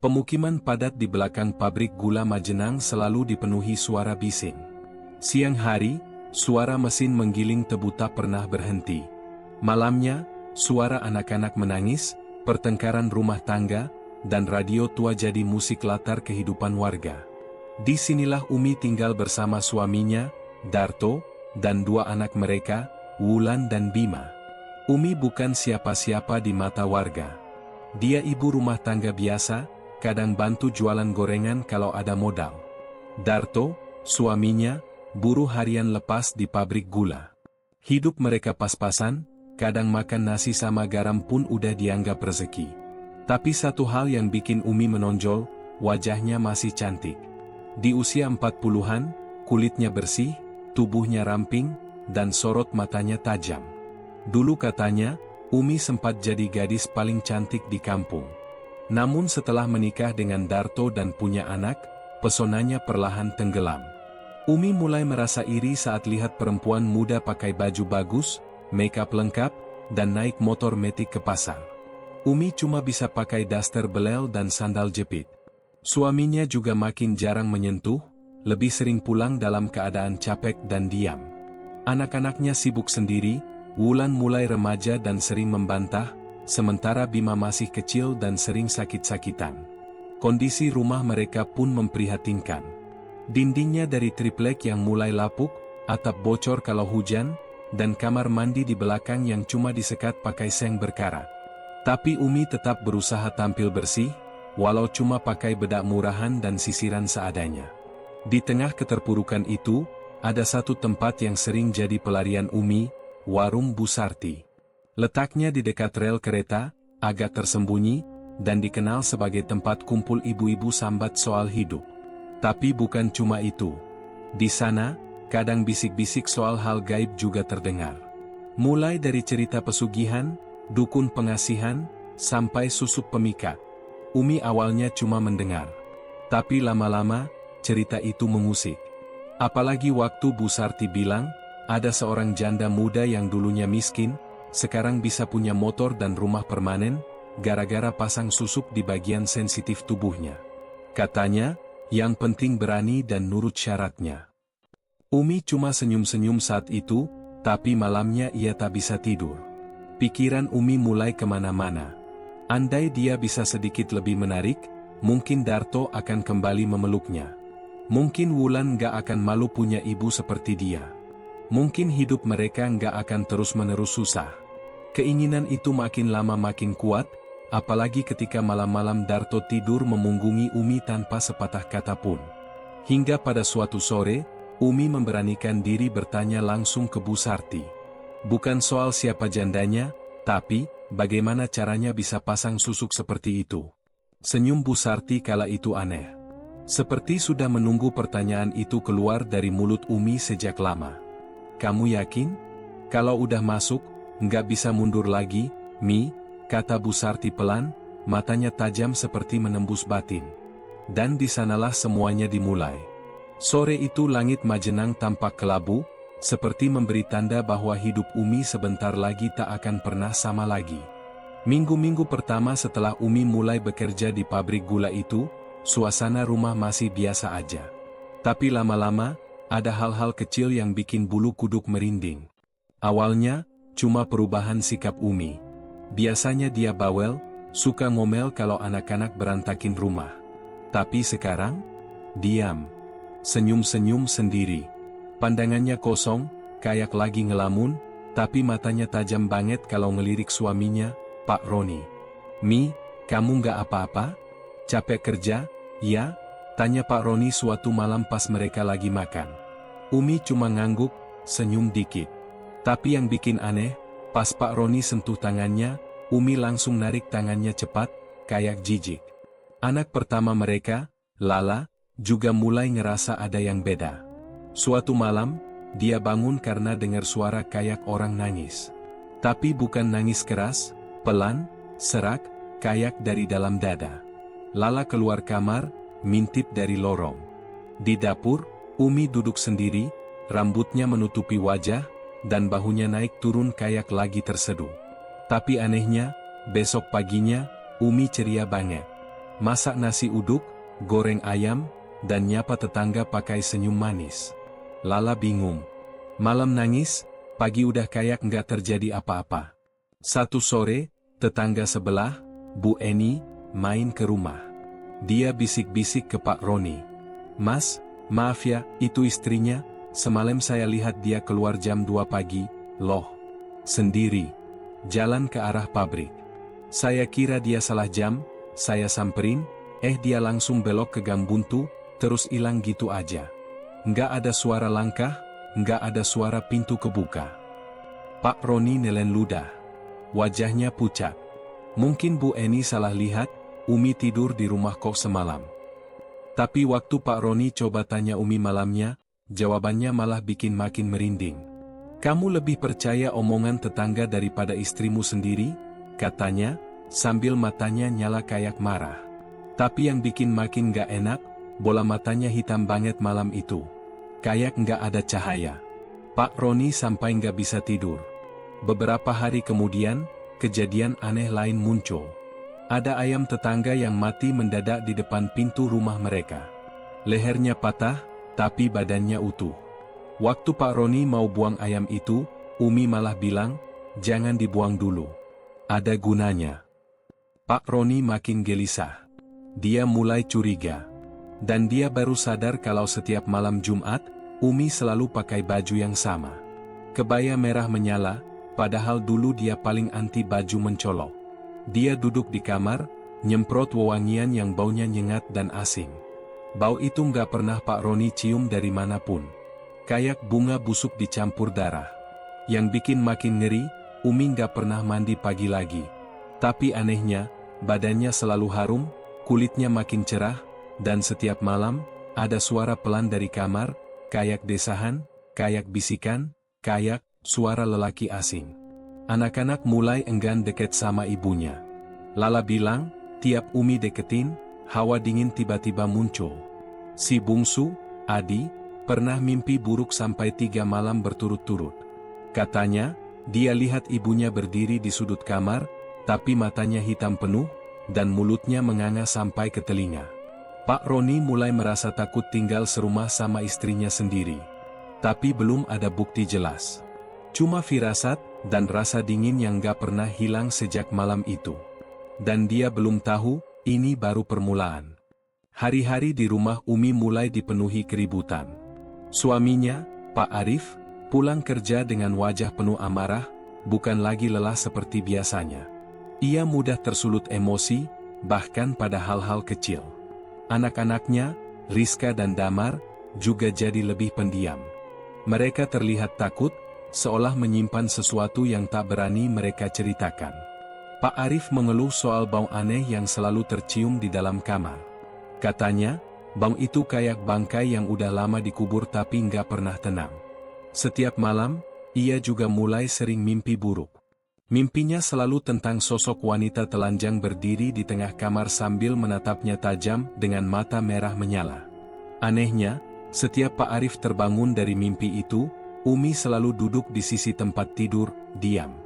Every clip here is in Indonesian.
Pemukiman padat di belakang pabrik gula Majenang selalu dipenuhi suara bising. Siang hari, suara mesin menggiling tebu tak pernah berhenti. Malamnya, suara anak-anak menangis, pertengkaran rumah tangga, dan radio tua jadi musik latar kehidupan warga. Di sinilah Umi tinggal bersama suaminya, Darto, dan dua anak mereka, Wulan dan Bima. Umi bukan siapa-siapa di mata warga. Dia ibu rumah tangga biasa, kadang bantu jualan gorengan kalau ada modal. Darto, suaminya, buruh harian lepas di pabrik gula. Hidup mereka pas-pasan, kadang makan nasi sama garam pun udah dianggap rezeki. Tapi satu hal yang bikin Umi menonjol, wajahnya masih cantik. Di usia 40-an, kulitnya bersih, tubuhnya ramping, dan sorot matanya tajam. Dulu katanya, Umi sempat jadi gadis paling cantik di kampung. Namun setelah menikah dengan Darto dan punya anak, pesonanya perlahan tenggelam. Umi mulai merasa iri saat lihat perempuan muda pakai baju bagus, make-up lengkap, dan naik motor metik ke pasar. Umi cuma bisa pakai daster belel dan sandal jepit. Suaminya juga makin jarang menyentuh, lebih sering pulang dalam keadaan capek dan diam. Anak-anaknya sibuk sendiri, Wulan mulai remaja dan sering membantah, sementara Bima masih kecil dan sering sakit-sakitan. Kondisi rumah mereka pun memprihatinkan. Dindingnya dari triplek yang mulai lapuk, atap bocor kalau hujan, dan kamar mandi di belakang yang cuma disekat pakai seng berkarat. Tapi Umi tetap berusaha tampil bersih, walau cuma pakai bedak murahan dan sisiran seadanya. Di tengah keterpurukan itu, ada satu tempat yang sering jadi pelarian Umi, warung Bu Sarti. Letaknya di dekat rel kereta, agak tersembunyi, dan dikenal sebagai tempat kumpul ibu-ibu sambat soal hidup. Tapi bukan cuma itu. Di sana, kadang bisik-bisik soal hal gaib juga terdengar. Mulai dari cerita pesugihan, dukun pengasihan, sampai susuk pemikat. Umi awalnya cuma mendengar. Tapi lama-lama, cerita itu mengusik. Apalagi waktu Bu Sarti bilang, ada seorang janda muda yang dulunya miskin, sekarang bisa punya motor dan rumah permanen, gara-gara pasang susuk di bagian sensitif tubuhnya. Katanya, yang penting berani dan nurut syaratnya. Umi cuma senyum-senyum saat itu, tapi malamnya ia tak bisa tidur. Pikiran Umi mulai kemana-mana. Andai dia bisa sedikit lebih menarik, mungkin Darto akan kembali memeluknya. Mungkin Wulan gak akan malu punya ibu seperti dia. Mungkin hidup mereka gak akan terus-menerus susah. Keinginan itu makin lama makin kuat, apalagi ketika malam-malam Darto tidur memunggungi Umi tanpa sepatah kata pun. Hingga pada suatu sore, Umi memberanikan diri bertanya langsung ke Bu Sarti. Bukan soal siapa jandanya, tapi bagaimana caranya bisa pasang susuk seperti itu. Senyum Bu Sarti kala itu aneh. Seperti sudah menunggu pertanyaan itu keluar dari mulut Umi sejak lama. Kamu yakin? Kalau udah masuk, nggak bisa mundur lagi, Mi, kata Bu Sarti pelan, matanya tajam seperti menembus batin. Dan di sanalah semuanya dimulai. Sore itu langit Majenang tampak kelabu, seperti memberi tanda bahwa hidup Umi sebentar lagi tak akan pernah sama lagi. Minggu-minggu pertama setelah Umi mulai bekerja di pabrik gula itu, suasana rumah masih biasa aja. Tapi lama-lama, ada hal-hal kecil yang bikin bulu kuduk merinding. Awalnya, cuma perubahan sikap Umi. Biasanya dia bawel, suka ngomel kalau anak-anak berantakin rumah. Tapi sekarang, diam. Senyum-senyum sendiri. Pandangannya kosong, kayak lagi ngelamun, tapi matanya tajam banget kalau ngelirik suaminya, Pak Roni. Mi, kamu nggak apa-apa? Capek kerja, ya? Tanya Pak Roni suatu malam pas mereka lagi makan. Umi cuma ngangguk, senyum dikit. Tapi yang bikin aneh, pas Pak Roni sentuh tangannya, Umi langsung narik tangannya cepat, kayak jijik. Anak pertama mereka, Lala, juga mulai ngerasa ada yang beda. Suatu malam, dia bangun karena dengar suara kayak orang nangis. Tapi bukan nangis keras, pelan, serak, kayak dari dalam dada. Lala keluar kamar, mintip dari lorong. Di dapur, Umi duduk sendiri, rambutnya menutupi wajah, dan bahunya naik turun kayak lagi terseduh. Tapi anehnya, besok paginya, Umi ceria banget. Masak nasi uduk, goreng ayam, dan nyapa tetangga pakai senyum manis. Lala bingung. Malam nangis, pagi udah kayak nggak terjadi apa-apa. Satu sore, tetangga sebelah, Bu Eni, main ke rumah. Dia bisik-bisik ke Pak Roni. "Mas, maaf ya, itu istrinya, semalam saya lihat dia keluar jam 2 pagi, loh. Sendiri. Jalan ke arah pabrik. Saya kira dia salah jam, saya samperin, dia langsung belok ke gang buntu, terus hilang gitu aja. Nggak ada suara langkah, nggak ada suara pintu kebuka." Pak Roni nelen ludah. Wajahnya pucat. Mungkin Bu Eni salah lihat, Umi tidur di rumah kok semalam. Tapi waktu Pak Roni coba tanya Umi malamnya, jawabannya malah bikin makin merinding. "Kamu lebih percaya omongan tetangga daripada istrimu sendiri?" katanya, sambil matanya nyala kayak marah. Tapi yang bikin makin gak enak, bola matanya hitam banget malam itu. Kayak nggak ada cahaya. Pak Roni sampai nggak bisa tidur. Beberapa hari kemudian, kejadian aneh lain muncul. Ada ayam tetangga yang mati mendadak di depan pintu rumah mereka. Lehernya patah, tapi badannya utuh. Waktu Pak Roni mau buang ayam itu, Umi malah bilang, "Jangan dibuang dulu. Ada gunanya." Pak Roni makin gelisah. Dia mulai curiga. Dan dia baru sadar kalau setiap malam Jumat, Umi selalu pakai baju yang sama. Kebaya merah menyala, padahal dulu dia paling anti baju mencolok. Dia duduk di kamar, nyemprot wewangian yang baunya nyengat dan asing. Bau itu nggak pernah Pak Roni cium dari manapun. Kayak bunga busuk dicampur darah. Yang bikin makin ngeri, Umi nggak pernah mandi pagi lagi. Tapi anehnya, badannya selalu harum, kulitnya makin cerah, dan setiap malam, ada suara pelan dari kamar, kayak desahan, kayak bisikan, kayak suara lelaki asing. Anak-anak mulai enggan deket sama ibunya. Lala bilang, tiap Umi deketin, hawa dingin tiba-tiba muncul. Si bungsu, Adi, pernah mimpi buruk sampai 3 malam berturut-turut. Katanya, dia lihat ibunya berdiri di sudut kamar, tapi matanya hitam penuh, dan mulutnya menganga sampai ke telinga. Pak Roni mulai merasa takut tinggal serumah sama istrinya sendiri. Tapi belum ada bukti jelas. Cuma firasat, dan rasa dingin yang gak pernah hilang sejak malam itu. Dan dia belum tahu, ini baru permulaan. Hari-hari di rumah Umi mulai dipenuhi keributan. Suaminya, Pak Arif, pulang kerja dengan wajah penuh amarah, bukan lagi lelah seperti biasanya. Ia mudah tersulut emosi, bahkan pada hal-hal kecil. Anak-anaknya, Rizka dan Damar, juga jadi lebih pendiam. Mereka terlihat takut, seolah menyimpan sesuatu yang tak berani mereka ceritakan. Pak Arif mengeluh soal bau aneh yang selalu tercium di dalam kamar. Katanya, bau itu kayak bangkai yang udah lama dikubur tapi nggak pernah tenang. Setiap malam, ia juga mulai sering mimpi buruk. Mimpinya selalu tentang sosok wanita telanjang berdiri di tengah kamar sambil menatapnya tajam dengan mata merah menyala. Anehnya, setiap Pak Arif terbangun dari mimpi itu, Umi selalu duduk di sisi tempat tidur, diam.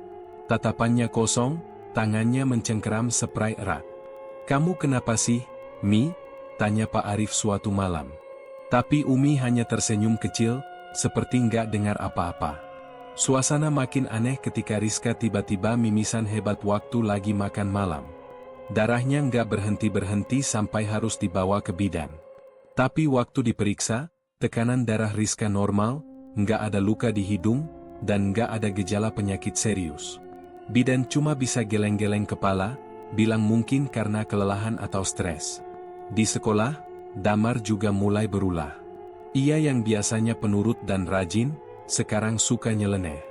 Tatapannya kosong, tangannya mencengkeram spray erat. "Kamu kenapa sih, Mi?" tanya Pak Arif suatu malam. Tapi Umi hanya tersenyum kecil, seperti nggak dengar apa-apa. Suasana makin aneh ketika Rizka tiba-tiba mimisan hebat waktu lagi makan malam. Darahnya nggak berhenti-berhenti sampai harus dibawa ke bidan. Tapi waktu diperiksa, tekanan darah Rizka normal, nggak ada luka di hidung, dan nggak ada gejala penyakit serius. Bidan cuma bisa geleng-geleng kepala, bilang mungkin karena kelelahan atau stres. Di sekolah, Damar juga mulai berulah. Ia yang biasanya penurut dan rajin, sekarang suka nyeleneh.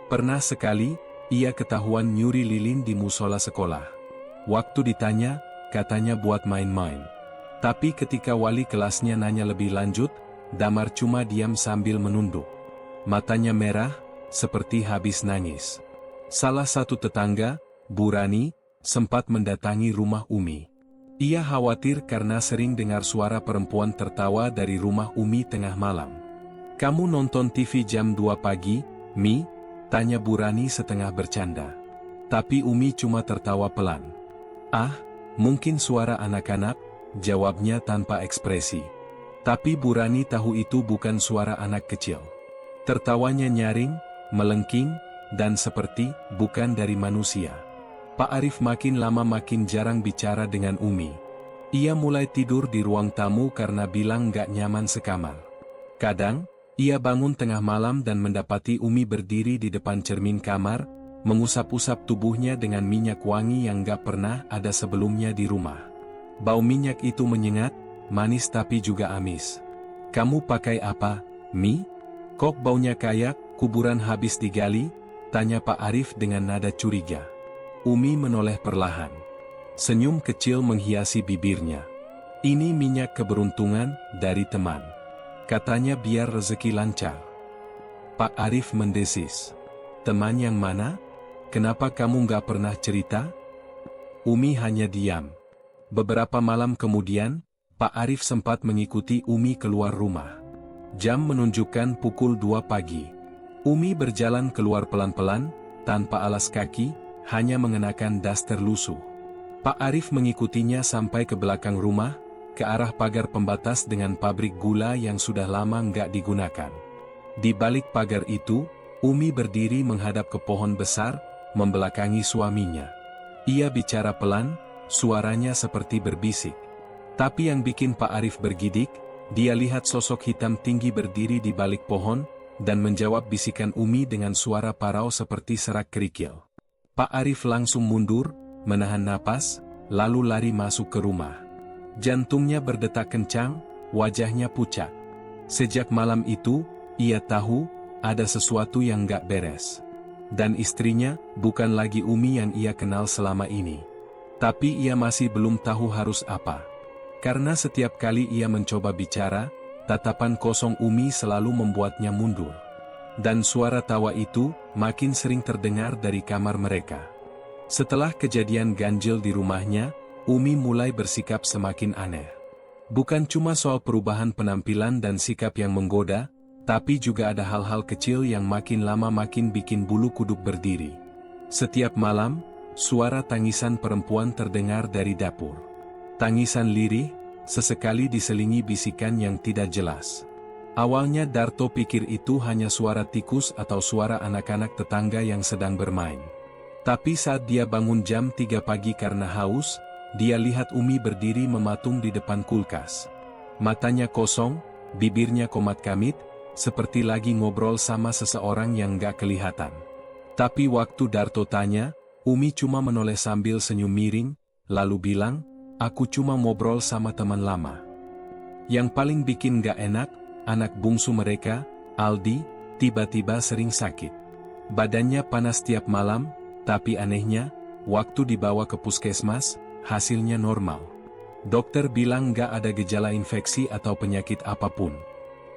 Pernah sekali, ia ketahuan nyuri lilin di musola sekolah. Waktu ditanya, katanya buat main-main. Tapi ketika wali kelasnya nanya lebih lanjut, Damar cuma diam sambil menunduk. Matanya merah, seperti habis nangis. Salah satu tetangga, Bu Rani, sempat mendatangi rumah Umi. Ia khawatir karena sering dengar suara perempuan tertawa dari rumah Umi tengah malam. "Kamu nonton TV jam 2 pagi, Mi?" tanya Bu Rani setengah bercanda. Tapi Umi cuma tertawa pelan. "Ah, Mungkin suara anak-anak, jawabnya tanpa ekspresi. Tapi Bu Rani tahu itu bukan suara anak kecil. Tertawanya nyaring, melengking, dan seperti bukan dari manusia. Pak Arif makin lama makin jarang bicara dengan Umi. Ia mulai tidur di ruang tamu karena bilang gak nyaman sekamar. Kadang, ia bangun tengah malam dan mendapati Umi berdiri di depan cermin kamar, mengusap-usap tubuhnya dengan minyak wangi yang gak pernah ada sebelumnya di rumah. Bau minyak itu menyengat, manis tapi juga amis. "Kamu pakai apa, Mi? Kok baunya kayak kuburan habis digali?" tanya Pak Arif dengan nada curiga. Umi menoleh perlahan. Senyum kecil menghiasi bibirnya. "Ini minyak keberuntungan dari teman," katanya biar rezeki lancar. Pak Arif mendesis. "Teman yang mana? Kenapa kamu gak pernah cerita?" Umi hanya diam. Beberapa malam kemudian, Pak Arif sempat mengikuti Umi keluar rumah. Jam menunjukkan pukul 2 pagi. Umi berjalan keluar pelan-pelan, tanpa alas kaki, hanya mengenakan daster lusuh. Pak Arif mengikutinya sampai ke belakang rumah, ke arah pagar pembatas dengan pabrik gula yang sudah lama nggak digunakan. Di balik pagar itu, Umi berdiri menghadap ke pohon besar, membelakangi suaminya. Ia bicara pelan, suaranya seperti berbisik. Tapi yang bikin Pak Arif bergidik, dia lihat sosok hitam tinggi berdiri di balik pohon, dan menjawab bisikan Umi dengan suara parau seperti serak kerikil. Pak Arif langsung mundur, menahan napas, lalu lari masuk ke rumah. Jantungnya berdetak kencang, wajahnya pucat. Sejak malam itu, ia tahu, ada sesuatu yang gak beres. Dan istrinya, bukan lagi Umi yang ia kenal selama ini. Tapi ia masih belum tahu harus apa. Karena setiap kali ia mencoba bicara, tatapan kosong Umi selalu membuatnya mundur. Dan suara tawa itu, makin sering terdengar dari kamar mereka. Setelah kejadian ganjil di rumahnya, Umi mulai bersikap semakin aneh. Bukan cuma soal perubahan penampilan dan sikap yang menggoda, tapi juga ada hal-hal kecil yang makin lama makin bikin bulu kuduk berdiri. Setiap malam, suara tangisan perempuan terdengar dari dapur. Tangisan lirih, sesekali diselingi bisikan yang tidak jelas. Awalnya Darto pikir itu hanya suara tikus atau suara anak-anak tetangga yang sedang bermain. Tapi saat dia bangun jam 3 pagi karena haus, dia lihat Umi berdiri mematung di depan kulkas. Matanya kosong, bibirnya komat-kamit, seperti lagi ngobrol sama seseorang yang gak kelihatan. Tapi waktu Darto tanya, Umi cuma menoleh sambil senyum miring, lalu bilang, "Aku cuma ngobrol sama teman lama." Yang paling bikin gak enak, anak bungsu mereka, Aldi, tiba-tiba sering sakit. Badannya panas tiap malam, tapi anehnya, waktu dibawa ke puskesmas, hasilnya normal. Dokter bilang gak ada gejala infeksi atau penyakit apapun.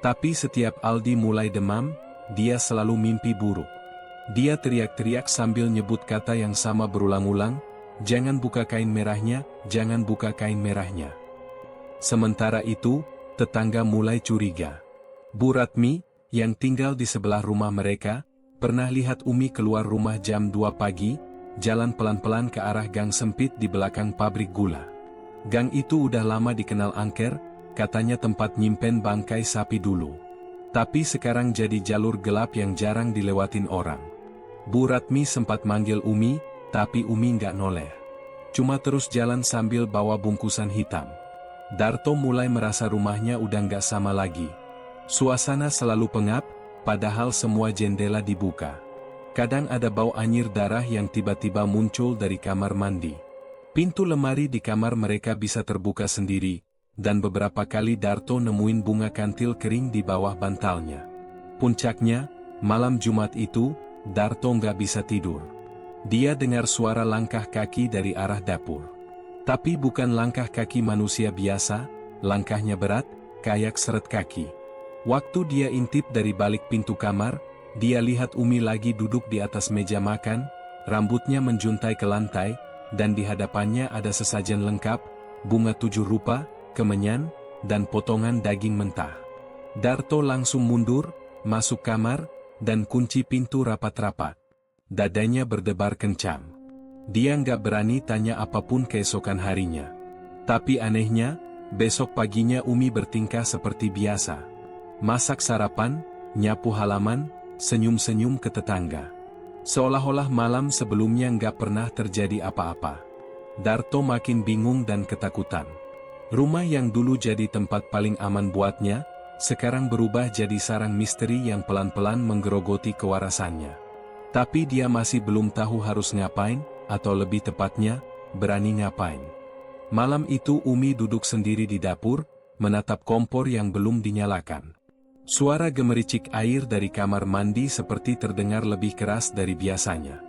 Tapi setiap Aldi mulai demam, dia selalu mimpi buruk. Dia teriak-teriak sambil nyebut kata yang sama berulang-ulang, "Jangan buka kain merahnya, jangan buka kain merahnya." Sementara itu, tetangga mulai curiga. Bu Ratmi, yang tinggal di sebelah rumah mereka, pernah lihat Umi keluar rumah jam 2 pagi, jalan pelan-pelan ke arah gang sempit di belakang pabrik gula. Gang itu udah lama dikenal angker, katanya tempat nyimpen bangkai sapi dulu. Tapi sekarang jadi jalur gelap yang jarang dilewatin orang. Bu Ratmi sempat manggil Umi, tapi Umi nggak noleh. Cuma terus jalan sambil bawa bungkusan hitam. Darto mulai merasa rumahnya udah nggak sama lagi. Suasana selalu pengap, padahal semua jendela dibuka. Kadang ada bau anyir darah yang tiba-tiba muncul dari kamar mandi. Pintu lemari di kamar mereka bisa terbuka sendiri, dan beberapa kali Darto nemuin bunga kantil kering di bawah bantalnya. Puncaknya, malam Jumat itu, Darto nggak bisa tidur. Dia dengar suara langkah kaki dari arah dapur. Tapi bukan langkah kaki manusia biasa, langkahnya berat, kayak seret kaki. Waktu dia intip dari balik pintu kamar, dia lihat Umi lagi duduk di atas meja makan, rambutnya menjuntai ke lantai, dan di hadapannya ada sesajen lengkap, bunga 7 rupa, kemenyan, dan potongan daging mentah. Darto langsung mundur, masuk kamar, dan kunci pintu rapat-rapat. Dadanya berdebar kencang. Dia nggak berani tanya apapun keesokan harinya. Tapi anehnya, besok paginya Umi bertingkah seperti biasa. Masak sarapan, nyapu halaman, senyum-senyum ke tetangga. Seolah-olah malam sebelumnya nggak pernah terjadi apa-apa. Darto makin bingung dan ketakutan. Rumah yang dulu jadi tempat paling aman buatnya, sekarang berubah jadi sarang misteri yang pelan-pelan menggerogoti kewarasannya. Tapi dia masih belum tahu harus ngapain, atau lebih tepatnya, berani ngapain. Malam itu Umi duduk sendiri di dapur, menatap kompor yang belum dinyalakan. Suara gemericik air dari kamar mandi seperti terdengar lebih keras dari biasanya.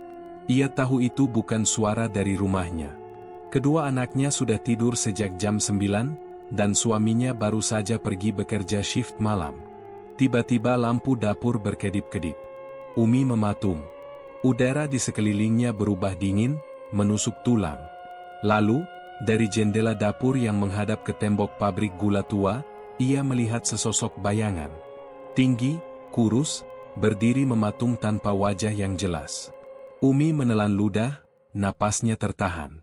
Ia tahu itu bukan suara dari rumahnya. Kedua anaknya sudah tidur sejak jam 9, dan suaminya baru saja pergi bekerja shift malam. Tiba-tiba lampu dapur berkedip-kedip. Umi mematung. Udara di sekelilingnya berubah dingin, menusuk tulang. Lalu, dari jendela dapur yang menghadap ke tembok pabrik gula tua, ia melihat sesosok bayangan. Tinggi, kurus, berdiri mematung tanpa wajah yang jelas. Umi menelan ludah, napasnya tertahan.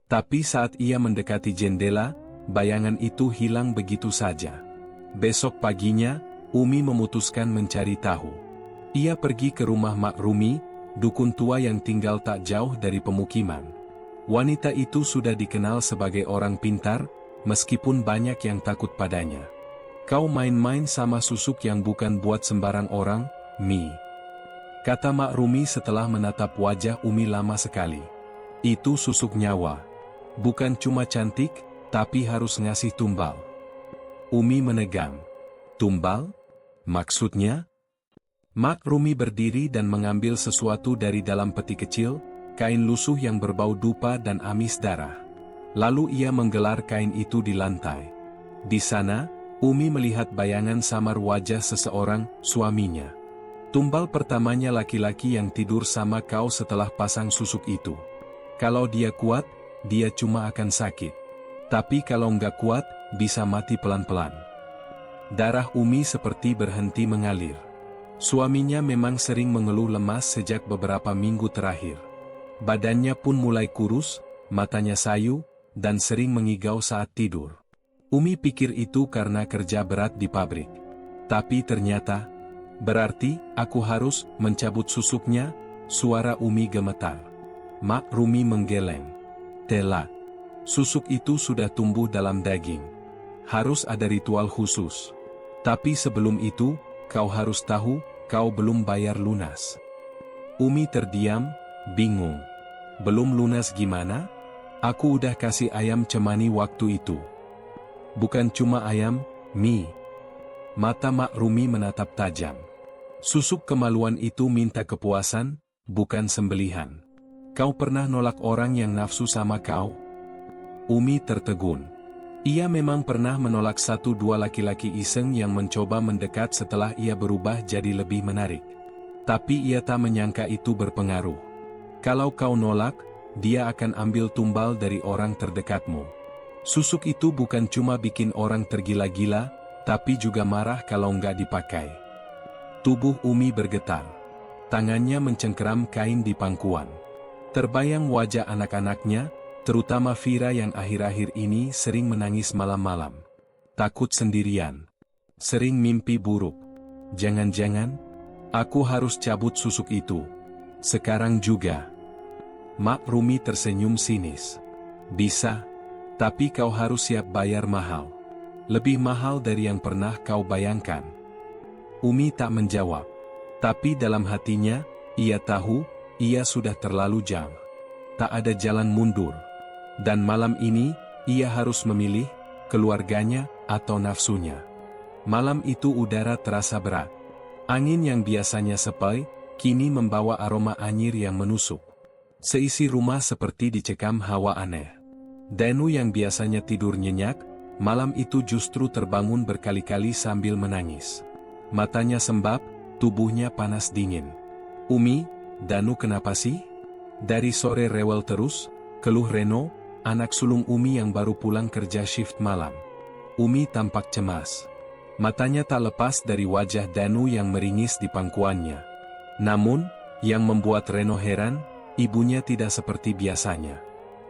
Tapi saat ia mendekati jendela, bayangan itu hilang begitu saja. Besok paginya, Umi memutuskan mencari tahu. Ia pergi ke rumah Mak Rumi, dukun tua yang tinggal tak jauh dari pemukiman. Wanita itu sudah dikenal sebagai orang pintar, meskipun banyak yang takut padanya. "Kau main-main sama susuk yang bukan buat sembarang orang, Mi," kata Mak Rumi setelah menatap wajah Umi lama sekali. "Itu susuk nyawa. Bukan cuma cantik, tapi harus ngasih tumbal." Umi menegang. "Tumbal? Maksudnya?" Mak Rumi berdiri dan mengambil sesuatu dari dalam peti kecil, kain lusuh yang berbau dupa dan amis darah. Lalu ia menggelar kain itu di lantai. Di sana, Umi melihat bayangan samar wajah seseorang, suaminya. Tumbal pertamanya laki-laki yang tidur sama kau setelah pasang susuk itu. Kalau dia kuat, dia cuma akan sakit. Tapi kalau nggak kuat, bisa mati pelan-pelan. Darah Umi seperti berhenti mengalir. Suaminya memang sering mengeluh lemas sejak beberapa minggu terakhir. Badannya pun mulai kurus, matanya sayu, dan sering mengigau saat tidur. Umi pikir itu karena kerja berat di pabrik. Tapi ternyata, berarti aku harus mencabut susuknya. Suara Umi gemetar. Mak Rumi menggeleng. "Tela, susuk itu sudah tumbuh dalam daging. Harus ada ritual khusus. Tapi sebelum itu, kau harus tahu, kau belum bayar lunas." Umi terdiam, bingung. "Belum lunas gimana? Aku udah kasih ayam cemani waktu itu." "Bukan cuma ayam, Mi." Mata Mak Rumi menatap tajam. "Susuk kemaluan itu minta kepuasan, bukan sembelihan. Kau pernah nolak orang yang nafsu sama kau?" Umi tertegun. Ia memang pernah menolak 1-2 laki-laki iseng yang mencoba mendekat setelah ia berubah jadi lebih menarik. Tapi ia tak menyangka itu berpengaruh. Kalau kau nolak, dia akan ambil tumbal dari orang terdekatmu. Susuk itu bukan cuma bikin orang tergila-gila, tapi juga marah kalau nggak dipakai. Tubuh Umi bergetar. Tangannya mencengkeram kain di pangkuan. Terbayang wajah anak-anaknya, terutama Vira yang akhir-akhir ini sering menangis malam-malam. Takut sendirian. Sering mimpi buruk. Jangan-jangan, aku harus cabut susuk itu. Sekarang juga. Mak Rumi tersenyum sinis. "Bisa, tapi kau harus siap bayar mahal. Lebih mahal dari yang pernah kau bayangkan." Umi tak menjawab. Tapi dalam hatinya, ia tahu, ia sudah terlalu jauh. Tak ada jalan mundur. Dan malam ini, ia harus memilih, keluarganya, atau nafsunya. Malam itu udara terasa berat. Angin yang biasanya sepoi, kini membawa aroma anyir yang menusuk. Seisi rumah seperti dicekam hawa aneh. Danu yang biasanya tidur nyenyak, malam itu justru terbangun berkali-kali sambil menangis. Matanya sembab, tubuhnya panas dingin. "Umi, Danu kenapa sih? Dari sore rewel terus," keluh Reno, anak sulung Umi yang baru pulang kerja shift malam. Umi tampak cemas. Matanya tak lepas dari wajah Danu yang meringis di pangkuannya. Namun, yang membuat Reno heran, ibunya tidak seperti biasanya.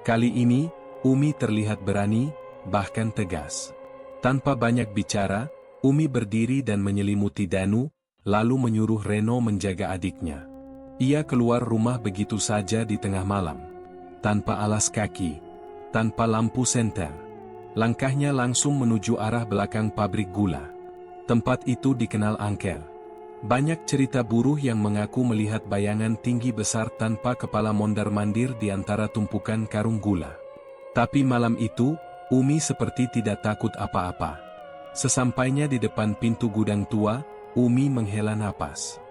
Kali ini, Umi terlihat berani, bahkan tegas. Tanpa banyak bicara, Umi berdiri dan menyelimuti Danu, lalu menyuruh Reno menjaga adiknya. Ia keluar rumah begitu saja di tengah malam. Tanpa alas kaki, tanpa lampu senter. Langkahnya langsung menuju arah belakang pabrik gula. Tempat itu dikenal angker. Banyak cerita buruh yang mengaku melihat bayangan tinggi besar tanpa kepala mondar-mandir di antara tumpukan karung gula. Tapi malam itu, Umi seperti tidak takut apa-apa. Sesampainya di depan pintu gudang tua, Umi menghela napas.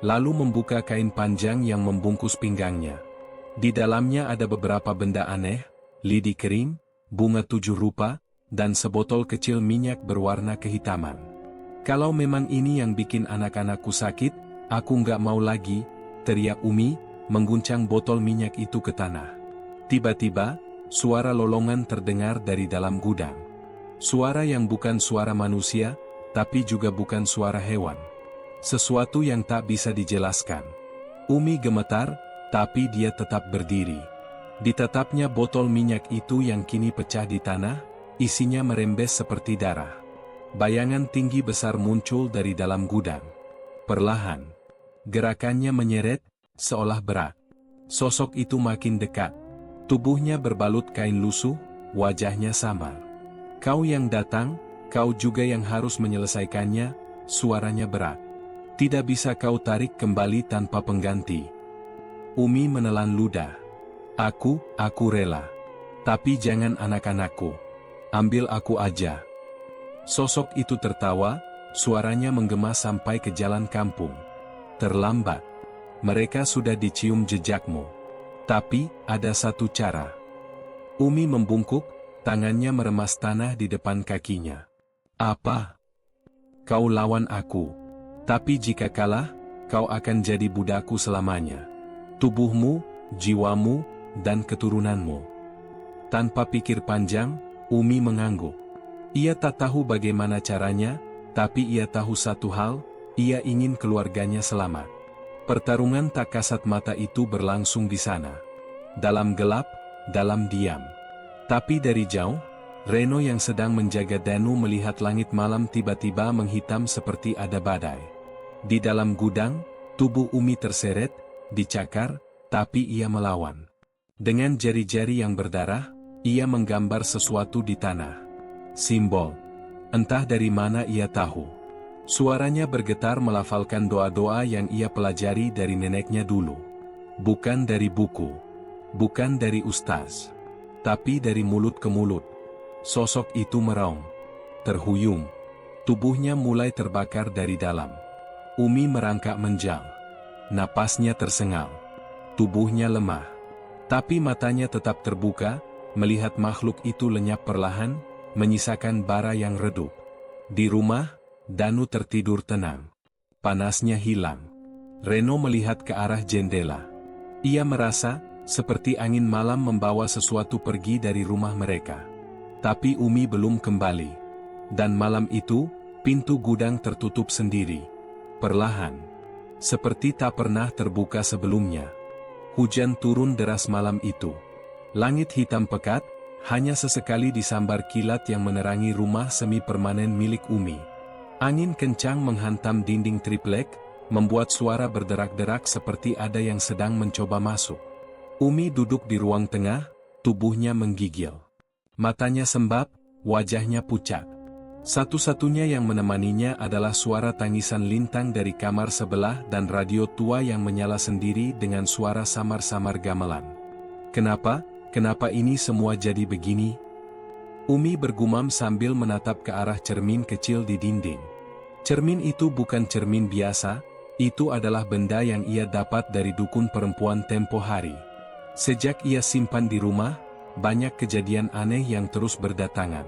Lalu membuka kain panjang yang membungkus pinggangnya. Di dalamnya ada beberapa benda aneh, lidi kering, bunga 7 rupa, dan sebotol kecil minyak berwarna kehitaman. "Kalau memang ini yang bikin anak-anakku sakit, aku nggak mau lagi," teriak Umi, mengguncang botol minyak itu ke tanah. Tiba-tiba, suara lolongan terdengar dari dalam gudang. Suara yang bukan suara manusia, tapi juga bukan suara hewan. Sesuatu yang tak bisa dijelaskan. Umi gemetar, tapi dia tetap berdiri. Ditatapnya botol minyak itu yang kini pecah di tanah, isinya merembes seperti darah. Bayangan tinggi besar muncul dari dalam gudang. Perlahan, gerakannya menyeret, seolah berat. Sosok itu makin dekat. Tubuhnya berbalut kain lusuh, wajahnya samar. "Kau yang datang, kau juga yang harus menyelesaikannya," suaranya berat. "Tidak bisa kau tarik kembali tanpa pengganti." Umi menelan ludah. Aku rela. Tapi jangan anak-anakku. Ambil aku aja." Sosok itu tertawa, suaranya menggema sampai ke jalan kampung. "Terlambat. Mereka sudah dicium jejakmu. Tapi, ada satu cara." Umi membungkuk, tangannya meremas tanah di depan kakinya. "Apa?" "Kau lawan aku. Tapi jika kalah, kau akan jadi budakku selamanya. Tubuhmu, jiwamu, dan keturunanmu." Tanpa pikir panjang, Umi mengangguk. Ia tak tahu bagaimana caranya, tapi ia tahu satu hal, ia ingin keluarganya selamat. Pertarungan tak kasat mata itu berlangsung di sana. Dalam gelap, dalam diam. Tapi dari jauh, Reno yang sedang menjaga Danu melihat langit malam tiba-tiba menghitam seperti ada badai. Di dalam gudang, tubuh Umi terseret, dicakar, tapi ia melawan. Dengan jari-jari yang berdarah, ia menggambar sesuatu di tanah. Simbol. Entah dari mana ia tahu. Suaranya bergetar melafalkan doa-doa yang ia pelajari dari neneknya dulu. Bukan dari buku. Bukan dari ustaz. Tapi dari mulut ke mulut. Sosok itu meraung. Terhuyung. Tubuhnya mulai terbakar dari dalam. Umi merangkak menjal. Napasnya tersengal. Tubuhnya lemah. Tapi matanya tetap terbuka, melihat makhluk itu lenyap perlahan, menyisakan bara yang redup. Di rumah, Danu tertidur tenang. Panasnya hilang. Reno melihat ke arah jendela. Ia merasa, seperti angin malam membawa sesuatu pergi dari rumah mereka. Tapi Umi belum kembali. Dan malam itu, pintu gudang tertutup sendiri. Perlahan. Seperti tak pernah terbuka sebelumnya. Hujan turun deras malam itu. Langit hitam pekat, hanya sesekali disambar kilat yang menerangi rumah semi-permanen milik Umi. Angin kencang menghantam dinding triplek, membuat suara berderak-derak seperti ada yang sedang mencoba masuk. Umi duduk di ruang tengah, tubuhnya menggigil. Matanya sembab, wajahnya pucat. Satu-satunya yang menemaninya adalah suara tangisan lintang dari kamar sebelah dan radio tua yang menyala sendiri dengan suara samar-samar gamelan. Kenapa ini semua jadi begini?" Umi bergumam sambil menatap ke arah cermin kecil di dinding. Cermin itu bukan cermin biasa, itu adalah benda yang ia dapat dari dukun perempuan tempo hari. Sejak ia simpan di rumah, banyak kejadian aneh yang terus berdatangan.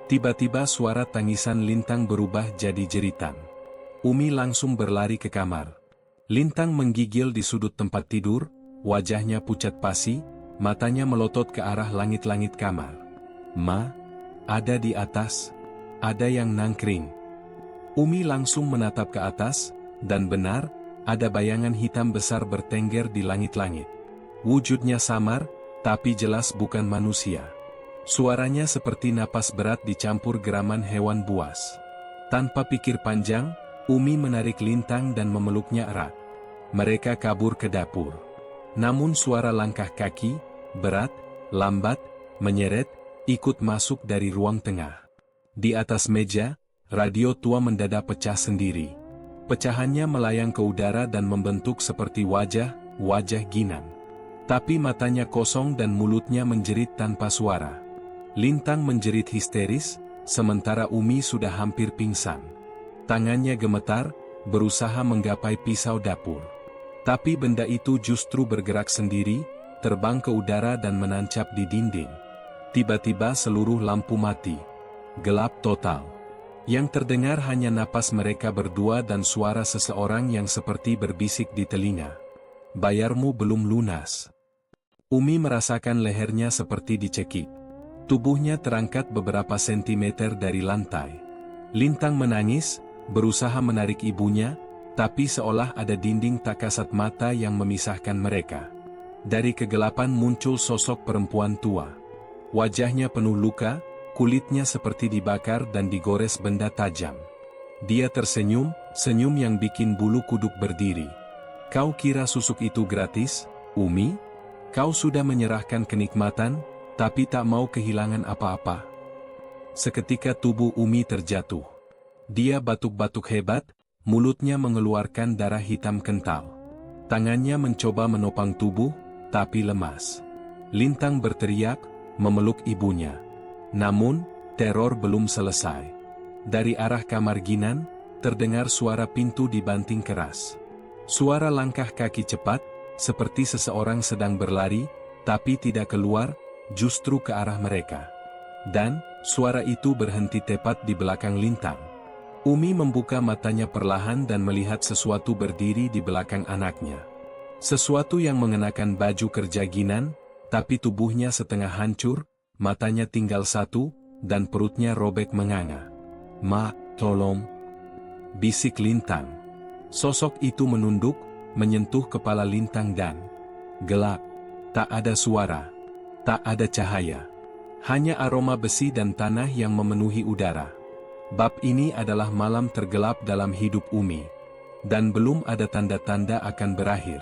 Tiba-tiba suara tangisan lintang berubah jadi jeritan. Umi langsung berlari ke kamar. Lintang menggigil di sudut tempat tidur, wajahnya pucat pasi, matanya melotot ke arah langit-langit kamar. "Ma, ada di atas. Ada yang nangkring." Umi langsung menatap ke atas, dan benar, ada bayangan hitam besar bertengger di langit-langit. Wujudnya samar, tapi jelas bukan manusia. Suaranya seperti napas berat dicampur geraman hewan buas. Tanpa pikir panjang, Umi menarik Lintang dan memeluknya erat. Mereka kabur ke dapur. Namun suara langkah kaki, berat, lambat, menyeret, ikut masuk dari ruang tengah. Di atas meja, radio tua mendadak pecah sendiri. Pecahannya melayang ke udara dan membentuk seperti wajah Ginan. Tapi matanya kosong dan mulutnya menjerit tanpa suara. Lintang menjerit histeris, sementara Umi sudah hampir pingsan. Tangannya gemetar, berusaha menggapai pisau dapur. Tapi benda itu justru bergerak sendiri, terbang ke udara dan menancap di dinding. Tiba-tiba seluruh lampu mati. Gelap total. Yang terdengar hanya napas mereka berdua dan suara seseorang yang seperti berbisik di telinga. Bayarmu belum lunas. Umi merasakan lehernya seperti dicekik. Tubuhnya terangkat beberapa sentimeter dari lantai. Lintang menangis, berusaha menarik ibunya, tapi seolah ada dinding tak kasat mata yang memisahkan mereka. Dari kegelapan muncul sosok perempuan tua. Wajahnya penuh luka, kulitnya seperti dibakar dan digores benda tajam. Dia tersenyum, senyum yang bikin bulu kuduk berdiri. Kau kira susuk itu gratis, Umi? Kau sudah menyerahkan kenikmatan, tapi tak mau kehilangan apa-apa. Seketika tubuh Umi terjatuh. Dia batuk-batuk hebat, mulutnya mengeluarkan darah hitam kental. Tangannya mencoba menopang tubuh, tapi lemas. Lintang berteriak, memeluk ibunya. Namun, teror belum selesai. Dari arah kamar Ginan, terdengar suara pintu dibanting keras. Suara langkah kaki cepat, seperti seseorang sedang berlari, tapi tidak keluar, justru ke arah mereka. Dan, suara itu berhenti tepat di belakang Lintang. Umi membuka matanya perlahan dan melihat sesuatu berdiri di belakang anaknya. Sesuatu yang mengenakan baju kerja Ginan, tapi tubuhnya setengah hancur, matanya tinggal satu, dan perutnya robek menganga. "Ma, tolong!" bisik Lintang. Sosok itu menunduk, menyentuh kepala Lintang dan gelap. Tak ada suara, tak ada cahaya. Hanya aroma besi dan tanah yang memenuhi udara. Bab ini adalah malam tergelap dalam hidup Umi. Dan belum ada tanda-tanda akan berakhir.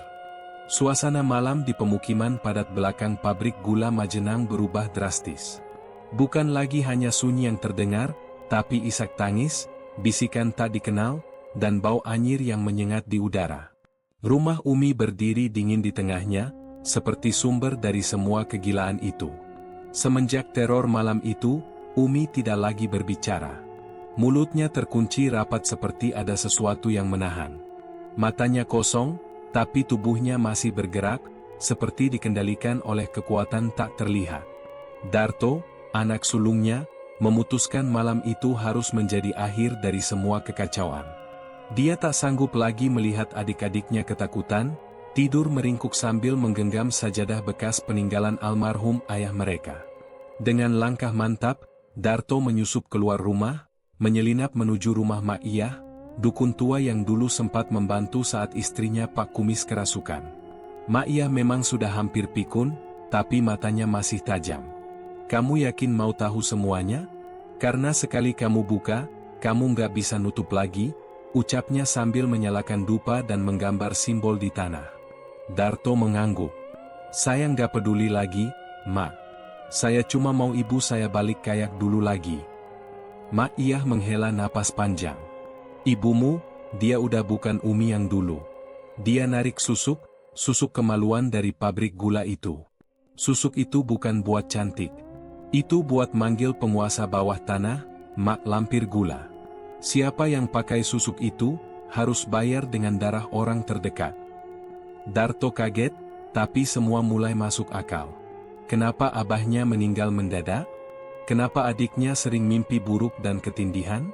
Suasana malam di pemukiman padat belakang pabrik gula Majenang berubah drastis. Bukan lagi hanya sunyi yang terdengar, tapi isak tangis, bisikan tak dikenal, dan bau anyir yang menyengat di udara. Rumah Umi berdiri dingin di tengahnya, seperti sumber dari semua kegilaan itu. Semenjak teror malam itu, Umi tidak lagi berbicara. Mulutnya terkunci rapat seperti ada sesuatu yang menahan. Matanya kosong, tapi tubuhnya masih bergerak, seperti dikendalikan oleh kekuatan tak terlihat. Darto, anak sulungnya, memutuskan malam itu harus menjadi akhir dari semua kekacauan. Dia tak sanggup lagi melihat adik-adiknya ketakutan, tidur meringkuk sambil menggenggam sajadah bekas peninggalan almarhum ayah mereka. Dengan langkah mantap, Darto menyusup keluar rumah, menyelinap menuju rumah Mak Iyah, dukun tua yang dulu sempat membantu saat istrinya Pak Kumis kerasukan. Mak Iyah memang sudah hampir pikun, tapi matanya masih tajam. "Kamu yakin mau tahu semuanya? Karena sekali kamu buka, kamu nggak bisa nutup lagi," ucapnya sambil menyalakan dupa dan menggambar simbol di tanah. Darto mengangguk. "Saya nggak peduli lagi, Mak. Saya cuma mau ibu saya balik kayak dulu lagi." Mak Iyah menghela napas panjang. "Ibumu, dia udah bukan Umi yang dulu. Dia narik susuk kemaluan dari pabrik gula itu. Susuk itu bukan buat cantik. Itu buat manggil penguasa bawah tanah, Mak Lampir Gula. Siapa yang pakai susuk itu, harus bayar dengan darah orang terdekat." Darto kaget, tapi semua mulai masuk akal. Kenapa abahnya meninggal mendadak? Kenapa adiknya sering mimpi buruk dan ketindihan?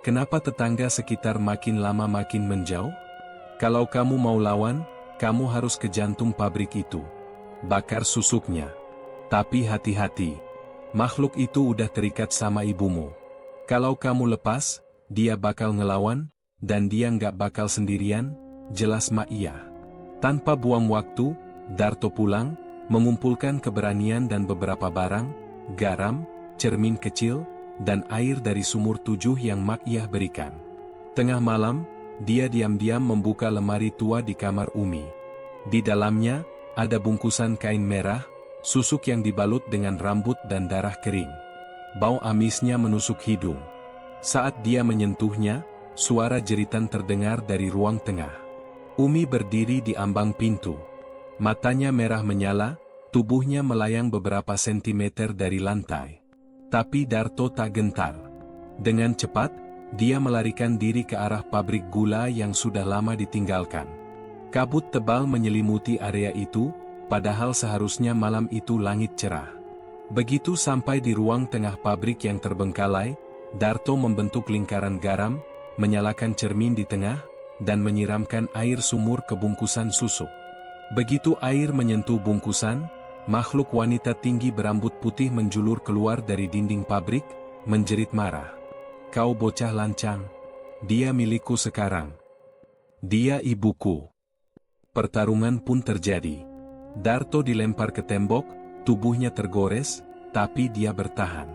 Kenapa tetangga sekitar makin lama makin menjauh? Kalau kamu mau lawan, kamu harus ke jantung pabrik itu. Bakar susuknya. Tapi hati-hati. Makhluk itu udah terikat sama ibumu. Kalau kamu lepas, dia bakal ngelawan, dan dia nggak bakal sendirian, jelas Mak Iyah. Tanpa buang waktu, Darto pulang, mengumpulkan keberanian dan beberapa barang, garam, cermin kecil, dan air dari sumur 7 yang Mak Iyah berikan. Tengah malam, dia diam-diam membuka lemari tua di kamar Umi. Di dalamnya, ada bungkusan kain merah, susuk yang dibalut dengan rambut dan darah kering. Bau amisnya menusuk hidung. Saat dia menyentuhnya, suara jeritan terdengar dari ruang tengah. Umi berdiri di ambang pintu. Matanya merah menyala, tubuhnya melayang beberapa sentimeter dari lantai. Tapi Darto tak gentar. Dengan cepat, dia melarikan diri ke arah pabrik gula yang sudah lama ditinggalkan. Kabut tebal menyelimuti area itu, padahal seharusnya malam itu langit cerah. Begitu sampai di ruang tengah pabrik yang terbengkalai, Darto membentuk lingkaran garam, menyalakan cermin di tengah, dan menyiramkan air sumur ke bungkusan susuk. Begitu air menyentuh bungkusan, makhluk wanita tinggi berambut putih menjulur keluar dari dinding pabrik, menjerit marah. "Kau bocah lancang. Dia milikku sekarang. Dia ibuku." Pertarungan pun terjadi. Darto dilempar ke tembok, tubuhnya tergores, tapi dia bertahan.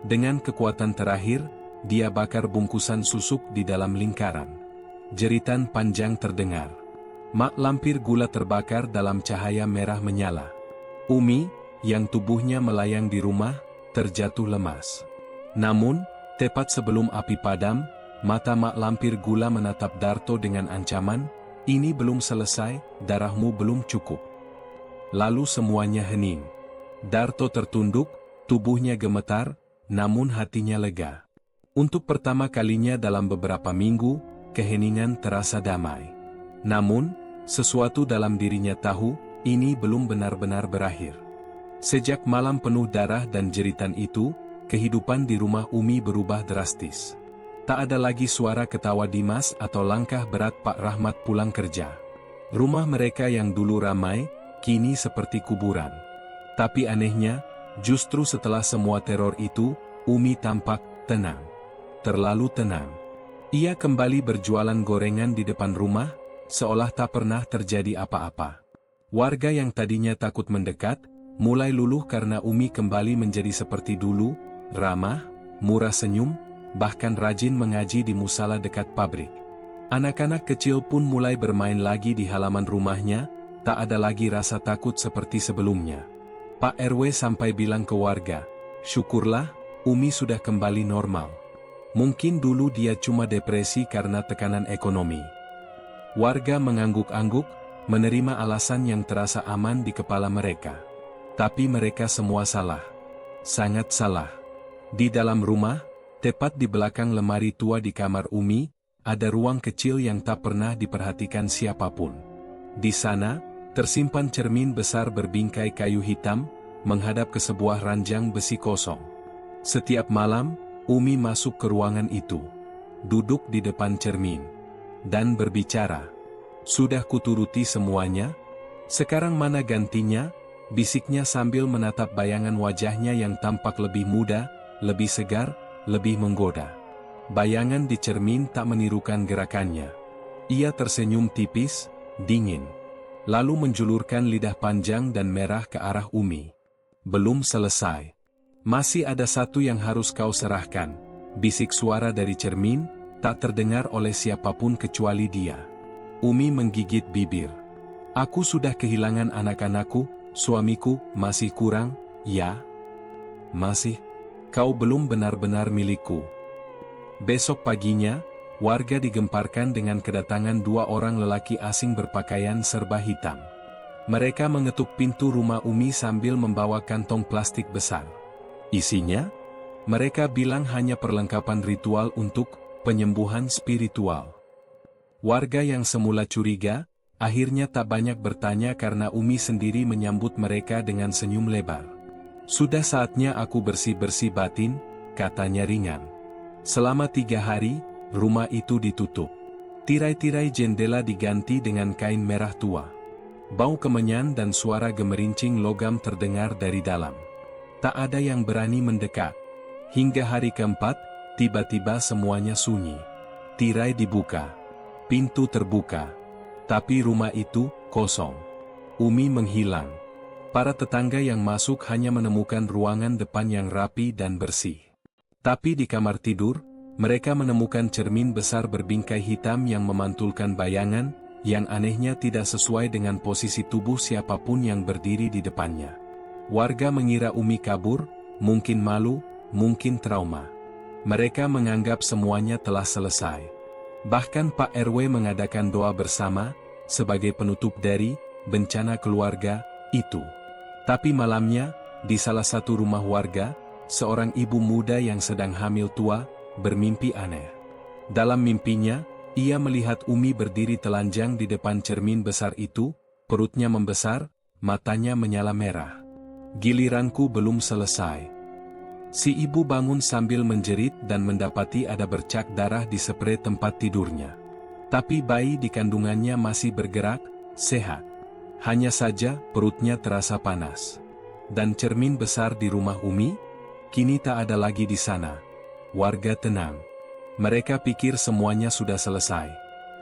Dengan kekuatan terakhir, dia bakar bungkusan susuk di dalam lingkaran. Jeritan panjang terdengar. Mak lampir gula terbakar dalam cahaya merah menyala. Umi, yang tubuhnya melayang di rumah, terjatuh lemas. Namun, tepat sebelum api padam, mata mak lampir gula menatap Darto dengan ancaman, "Ini belum selesai, darahmu belum cukup." Lalu semuanya hening. Darto tertunduk, tubuhnya gemetar, namun hatinya lega. Untuk pertama kalinya dalam beberapa minggu, keheningan terasa damai. Namun, sesuatu dalam dirinya tahu, ini belum benar-benar berakhir. Sejak malam penuh darah dan jeritan itu, kehidupan di rumah Umi berubah drastis. Tak ada lagi suara ketawa Dimas atau langkah berat Pak Rahmat pulang kerja. Rumah mereka yang dulu ramai, kini seperti kuburan. Tapi anehnya, justru setelah semua teror itu, Umi tampak tenang. Terlalu tenang. Ia kembali berjualan gorengan di depan rumah, seolah tak pernah terjadi apa-apa. Warga yang tadinya takut mendekat, mulai luluh karena Umi kembali menjadi seperti dulu, ramah, murah senyum, bahkan rajin mengaji di musala dekat pabrik. Anak-anak kecil pun mulai bermain lagi di halaman rumahnya, tak ada lagi rasa takut seperti sebelumnya. Pak RW sampai bilang ke warga, "Syukurlah, Umi sudah kembali normal. Mungkin dulu dia cuma depresi karena tekanan ekonomi." Warga mengangguk-angguk, menerima alasan yang terasa aman di kepala mereka. Tapi mereka semua salah. Sangat salah. Di dalam rumah, tepat di belakang lemari tua di kamar Umi, ada ruang kecil yang tak pernah diperhatikan siapapun. Di sana, tersimpan cermin besar berbingkai kayu hitam, menghadap ke sebuah ranjang besi kosong. Setiap malam, Umi masuk ke ruangan itu, duduk di depan cermin, dan berbicara. "Sudah kuturuti semuanya, sekarang mana gantinya?" bisiknya sambil menatap bayangan wajahnya yang tampak lebih muda, lebih segar, lebih menggoda. Bayangan di cermin tak menirukan gerakannya. Ia tersenyum tipis, dingin. Lalu menjulurkan lidah panjang dan merah ke arah Umi. "Belum selesai. Masih ada satu yang harus kau serahkan," bisik suara dari cermin, tak terdengar oleh siapapun kecuali dia. Umi menggigit bibir. "Aku sudah kehilangan anak-anakku, suamiku, masih kurang, ya? Masih? Kau belum benar-benar milikku." Besok paginya, warga digemparkan dengan kedatangan 2 orang lelaki asing berpakaian serba hitam. Mereka mengetuk pintu rumah Umi sambil membawa kantong plastik besar. Isinya? Mereka bilang hanya perlengkapan ritual untuk penyembuhan spiritual. Warga yang semula curiga, akhirnya tak banyak bertanya karena Umi sendiri menyambut mereka dengan senyum lebar. "Sudah saatnya aku bersih-bersih batin," katanya ringan. Selama 3 hari, rumah itu ditutup. Tirai-tirai jendela diganti dengan kain merah tua. Bau kemenyan dan suara gemerincing logam terdengar dari dalam. Tak ada yang berani mendekat. Hingga hari keempat, tiba-tiba semuanya sunyi. Tirai dibuka. Pintu terbuka. Tapi rumah itu kosong. Umi menghilang. Para tetangga yang masuk hanya menemukan ruangan depan yang rapi dan bersih. Tapi di kamar tidur, mereka menemukan cermin besar berbingkai hitam yang memantulkan bayangan, yang anehnya tidak sesuai dengan posisi tubuh siapapun yang berdiri di depannya. Warga mengira Umi kabur, mungkin malu, mungkin trauma. Mereka menganggap semuanya telah selesai. Bahkan Pak RW mengadakan doa bersama, sebagai penutup dari bencana keluarga itu. Tapi malamnya, di salah satu rumah warga, seorang ibu muda yang sedang hamil tua, bermimpi aneh. Dalam mimpinya, ia melihat Umi berdiri telanjang di depan cermin besar itu, perutnya membesar, matanya menyala merah. Giliranku belum selesai. Si ibu bangun sambil menjerit dan mendapati ada bercak darah di spray tempat tidurnya. Tapi bayi di kandungannya masih bergerak, sehat. Hanya saja perutnya terasa panas. Dan cermin besar di rumah Umi, kini tak ada lagi di sana. Warga tenang. Mereka pikir semuanya sudah selesai.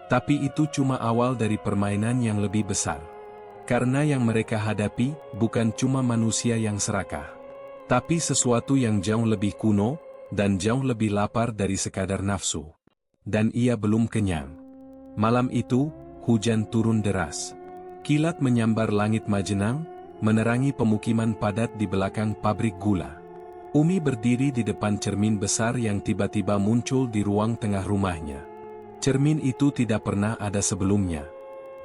Tapi itu cuma awal dari permainan yang lebih besar. Karena yang mereka hadapi bukan cuma manusia yang serakah. Tapi sesuatu yang jauh lebih kuno, dan jauh lebih lapar dari sekadar nafsu. Dan ia belum kenyang. Malam itu, hujan turun deras. Kilat menyambar langit Majenang, menerangi pemukiman padat di belakang pabrik gula. Umi berdiri di depan cermin besar yang tiba-tiba muncul di ruang tengah rumahnya. Cermin itu tidak pernah ada sebelumnya.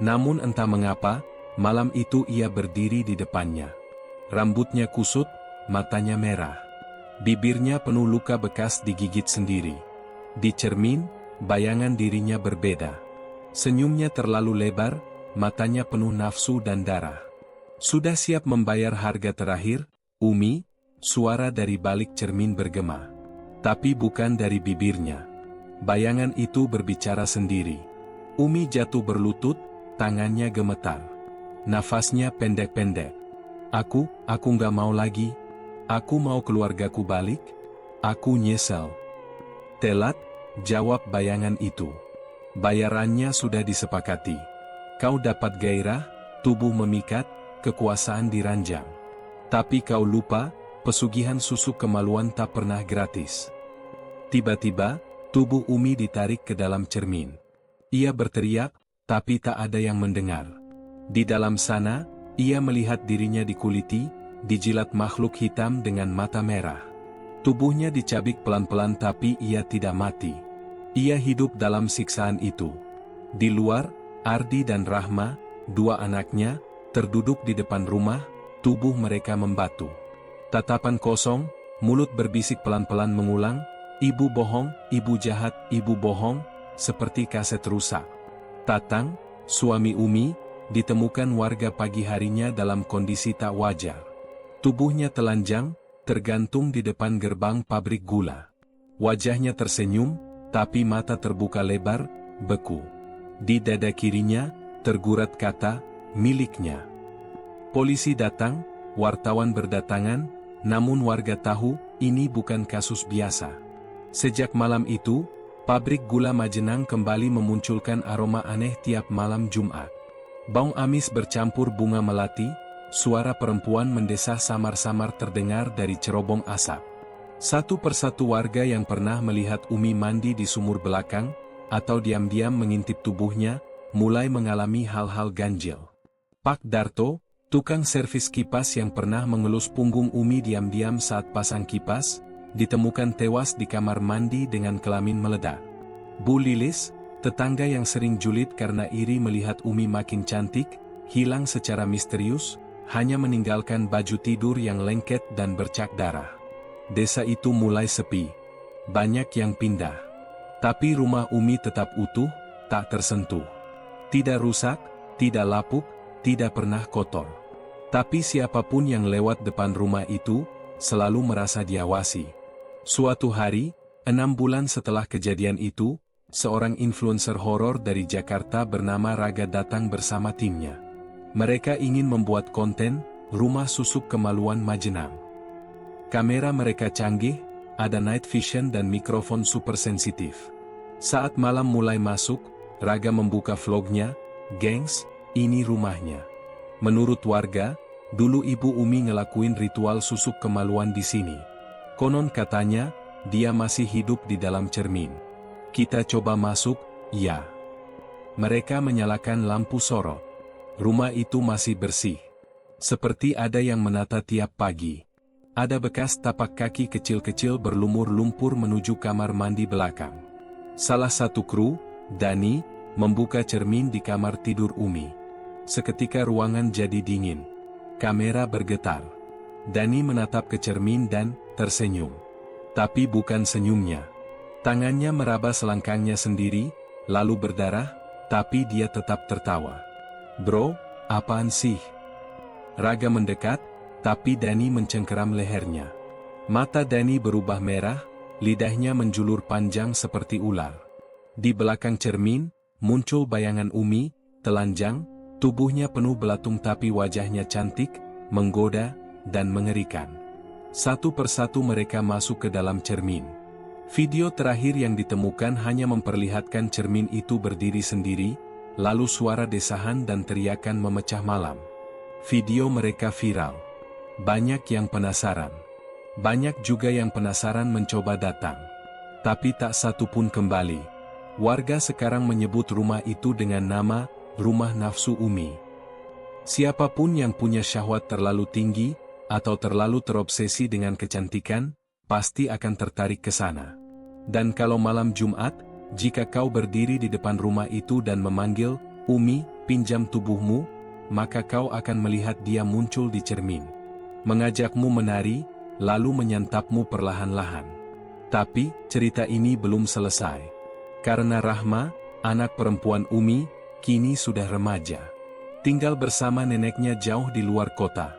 Namun entah mengapa, malam itu ia berdiri di depannya. Rambutnya kusut, matanya merah. Bibirnya penuh luka bekas digigit sendiri. Di cermin, bayangan dirinya berbeda. Senyumnya terlalu lebar, matanya penuh nafsu dan darah. Sudah siap membayar harga terakhir, Umi? Suara dari balik cermin bergema. Tapi bukan dari bibirnya. Bayangan itu berbicara sendiri. Umi jatuh berlutut, tangannya gemetar. Nafasnya pendek-pendek. Aku nggak mau lagi. Aku mau keluargaku balik. Aku nyesel. Telat, jawab bayangan itu. Bayarannya sudah disepakati. Kau dapat gairah, tubuh memikat, kekuasaan diranjang. Tapi kau lupa, pesugihan susu kemaluan tak pernah gratis. Tiba-tiba, tubuh Umi ditarik ke dalam cermin. Ia berteriak, tapi tak ada yang mendengar. Di dalam sana, ia melihat dirinya dikuliti, dijilat makhluk hitam dengan mata merah. Tubuhnya dicabik pelan-pelan tapi ia tidak mati. Ia hidup dalam siksaan itu. Di luar, Ardi dan Rahma, dua anaknya, terduduk di depan rumah, tubuh mereka membatu. Tatapan kosong, mulut berbisik pelan-pelan mengulang, ibu bohong, ibu jahat, ibu bohong, seperti kaset rusak. Tatang, suami Umi, ditemukan warga pagi harinya dalam kondisi tak wajar. Tubuhnya telanjang, tergantung di depan gerbang pabrik gula. Wajahnya tersenyum, tapi mata terbuka lebar, beku. Di dada kirinya, tergurat kata, miliknya. Polisi datang, wartawan berdatangan, namun warga tahu, ini bukan kasus biasa. Sejak malam itu, pabrik gula Majenang kembali memunculkan aroma aneh tiap malam Jumat. Bau amis bercampur bunga melati, suara perempuan mendesah samar-samar terdengar dari cerobong asap. Satu persatu warga yang pernah melihat Umi mandi di sumur belakang, atau diam-diam mengintip tubuhnya, mulai mengalami hal-hal ganjil. Pak Darto, tukang servis kipas yang pernah mengelus punggung Umi diam-diam saat pasang kipas, ditemukan tewas di kamar mandi dengan kelamin meledak. Bu Lilis, tetangga yang sering julid karena iri melihat Umi makin cantik, hilang secara misterius, hanya meninggalkan baju tidur yang lengket dan bercak darah. Desa itu mulai sepi. Banyak yang pindah. Tapi rumah Umi tetap utuh, tak tersentuh. Tidak rusak, tidak lapuk, tidak pernah kotor. Tapi siapapun yang lewat depan rumah itu, selalu merasa diawasi. Suatu hari, 6 bulan setelah kejadian itu, seorang influencer horor dari Jakarta bernama Raga datang bersama timnya. Mereka ingin membuat konten, Rumah Susuk Kemaluan Majenang. Kamera mereka canggih, ada night vision dan mikrofon super sensitif. Saat malam mulai masuk, Raga membuka vlognya, "Gengs, ini rumahnya. Menurut warga, dulu Ibu Umi ngelakuin ritual susuk kemaluan di sini. Konon katanya, dia masih hidup di dalam cermin. Kita coba masuk, ya. Mereka menyalakan lampu sorot. Rumah itu masih bersih. Seperti ada yang menata tiap pagi. Ada bekas tapak kaki kecil-kecil berlumur lumpur menuju kamar mandi belakang. Salah satu kru, Dani, membuka cermin di kamar tidur Umi. Seketika ruangan jadi dingin. Kamera bergetar. Dani menatap ke cermin dan tersenyum. Tapi bukan senyumnya. Tangannya meraba selangkangnya sendiri, lalu berdarah, tapi dia tetap tertawa. "Bro, apaan sih?" Raga mendekat, tapi Dani mencengkeram lehernya. Mata Dani berubah merah, lidahnya menjulur panjang seperti ular. Di belakang cermin, muncul bayangan Umi, telanjang, tubuhnya penuh belatung tapi wajahnya cantik, menggoda, dan mengerikan. Satu persatu mereka masuk ke dalam cermin. Video terakhir yang ditemukan hanya memperlihatkan cermin itu berdiri sendiri, lalu suara desahan dan teriakan memecah malam. Video mereka viral. Banyak yang penasaran. Banyak juga yang penasaran mencoba datang. Tapi tak satu pun kembali. Warga sekarang menyebut rumah itu dengan nama, Rumah Nafsu Umi. Siapapun yang punya syahwat terlalu tinggi, atau terlalu terobsesi dengan kecantikan, pasti akan tertarik ke sana. Dan kalau malam Jumat, jika kau berdiri di depan rumah itu dan memanggil, "Umi, pinjam tubuhmu," maka kau akan melihat dia muncul di cermin. Mengajakmu menari, lalu menyantapmu perlahan-lahan. Tapi, cerita ini belum selesai. Karena Rahma, anak perempuan Umi, kini sudah remaja. Tinggal bersama neneknya jauh di luar kota.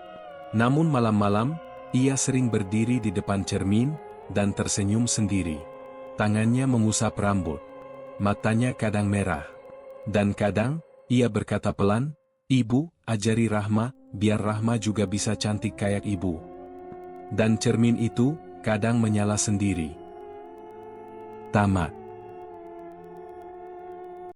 Namun malam-malam, ia sering berdiri di depan cermin, dan tersenyum sendiri. Tangannya mengusap rambut. Matanya kadang merah. Dan kadang, ia berkata pelan, "Ibu, ajari Rahma, biar Rahma juga bisa cantik kayak ibu." Dan cermin itu, kadang menyala sendiri. Tamat.